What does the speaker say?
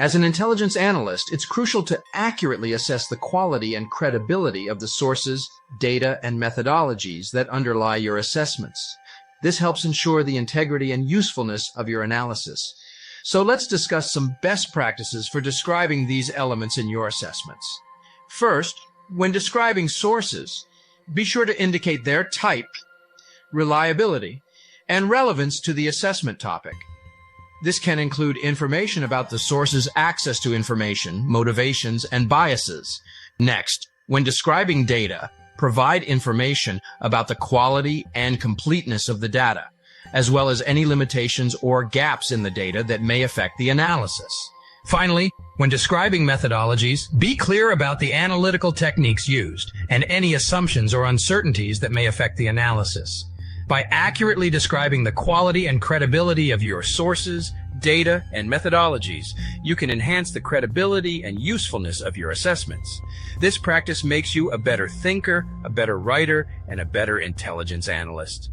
As an intelligence analyst, it's crucial to accurately assess the quality and credibility of the sources, data, and methodologies that underlie your assessments. This helps ensure the integrity and usefulness of your analysis. So let's discuss some best practices for describing these elements in your assessments. First, when describing sources, be sure to indicate their type, reliability, and relevance to the assessment topic. This can include information about the source's access to information, motivations, and biases. Next, when describing data, provide information about the quality and completeness of the data, as well as any limitations or gaps in the data that may affect the analysis. Finally, when describing methodologies, be clear about the analytical techniques used and any assumptions or uncertainties that may affect the analysis. By accurately describing the quality and credibility of your sources, data, and methodologies, you can enhance the credibility and usefulness of your assessments. This practice makes you a better thinker, a better writer, and a better intelligence analyst.